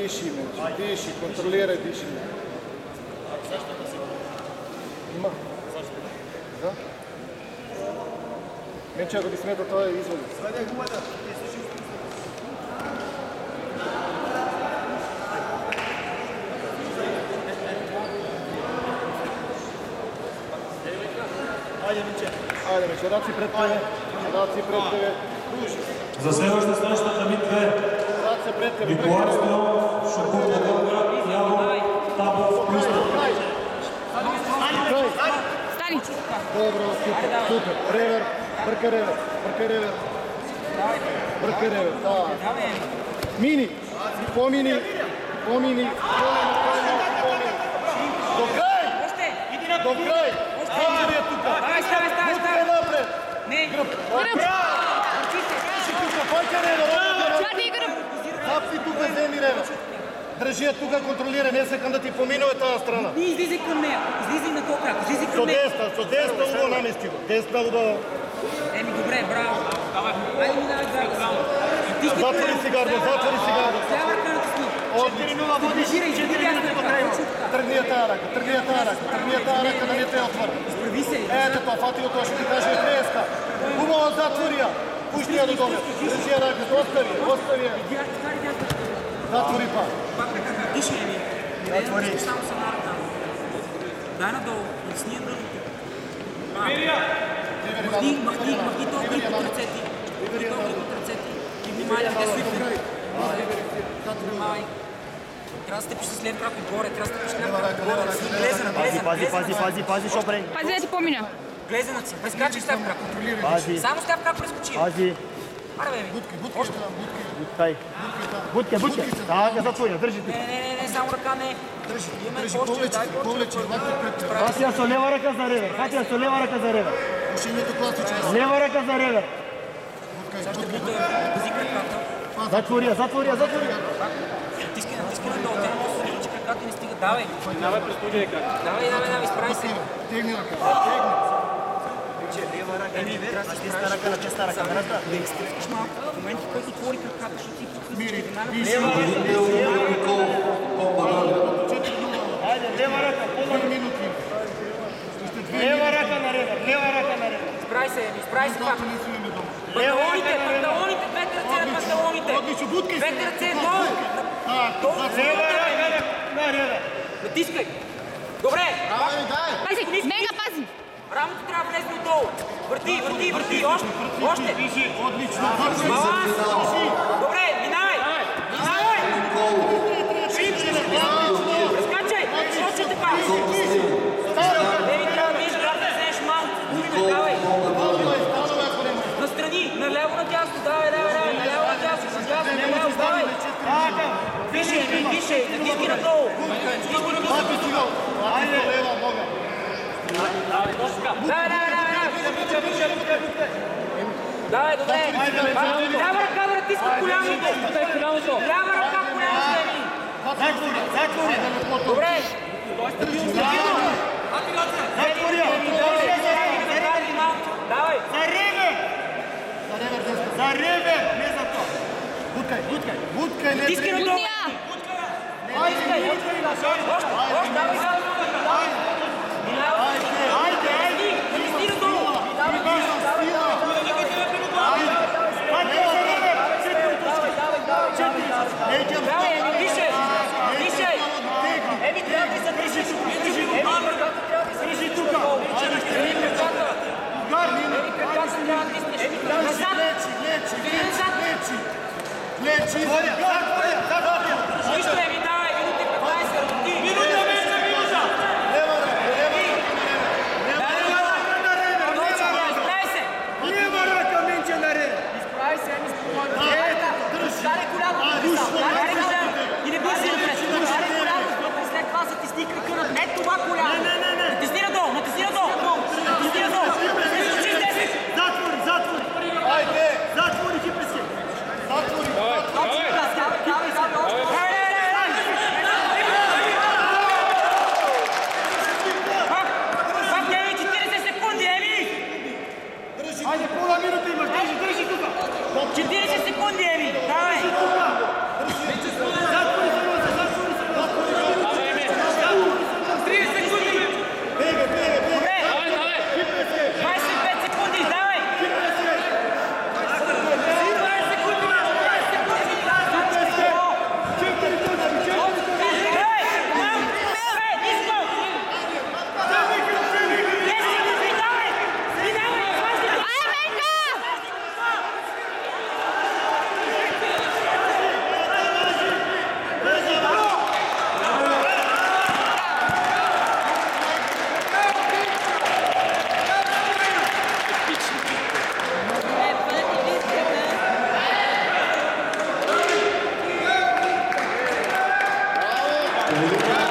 Диши, диши, контролирай, диши. Има. Да? Менче, ако ви смета, той е изводи. Айде, Менче, раци пред тебе. Раци пред тебе. За следващата среща Давид 2. Николай Стоянов, Шаков Благоевград, Явор Табов, Пристав. Стани! Добро, супер. Ревер, бърка ревер. Бърка ревер, да. Мини, помини. До край! До край! Ангелия тук! Мутка е напред! Гръб! Пойте ревер! Хапси тук, вземи ревер! Държи я тук, контролира, не секам да ти поминува тази страна. Не излизай към нея, излизай на този крак, излизай към нея. Со деста убаво намести го. Деста убаво. Еми, добре, браво. Айде ми давай двата. Затвори сигарно. Трябва ръка натисни. 4-0 водиш. Тръгни я тази ръка, да не те отвърна. Изправи се. Ето то, Фатилото ще ти каже треска. Хубаво затвори я. Пусти я до доме. Държи я ръка, остави я. Затвори па. Диши, Еми. Затвори. Само са на ръка. Дай надолу, натисни я дългите. Махни този крик от ръцете. И внимание, къде свикне. Внимай. Трябва да стъпиш с лев крак отгоре, Пази, шо прави? Пази да ти поминя. Глезенът си, прескачай с лев крак. Само с лев крак прескочи. Пази. Аре, бе, Будка. Така, затворя, държи ти. Не, само ръка не. Държи, повлечи. Фатия со лева ръка за ревер. Ушението класично. Лева ръка за ревер. Пази краката. Затворя. Натиски надолу, те не може да се че краката не стига. Давай. Давай през студия как. Давай, изправи се. Тегни ръка. На честа ръка. Стискаш малко. В момента, в който отвори краката, ще ти Мири. Айде, лева ръка, половин минути. Лева ръка на ревер. изправи се пак. Панталоните, двете ръце на панталоните. Двете ръце долу. Лева ръка на ревер. Натискай. Добре. Пази, мега пази! Рамото трябва да влезе отдолу. Върти. Още. Отлично. Баланс. Добре, минавай. Прескачай. Скочи така. Еми, трябва да вземеш малко. Давай. Настрани. Наляво надясно. Давай. Наляво надясно. Давай. Дишай. Натиски надолу. Давай, добре. Лява ръка да натиска коляното. Лява ръка коляното. Добре. Давай. За ревер, не за то. Будкай, не Натиски надолу. Още, давай. Натисни надолу. Давай, Еми, дишай. Еми, трябва да се държиш. Държи тук. Лечи. Нищо, Еми, давай, минута 15. Лева ръка, Минче на ревер. Изправи се, Еми, спокойно. Даре коляното. И не бързи напред. Даре коляното. След това затисни кръка на не това коляно. Натисни надолу. Затвори. Айде. Затвори, хиписки. Айде, пола минута имаш, държи тук. 40 секунди, Еми. Давай. Затвори, Благодаря.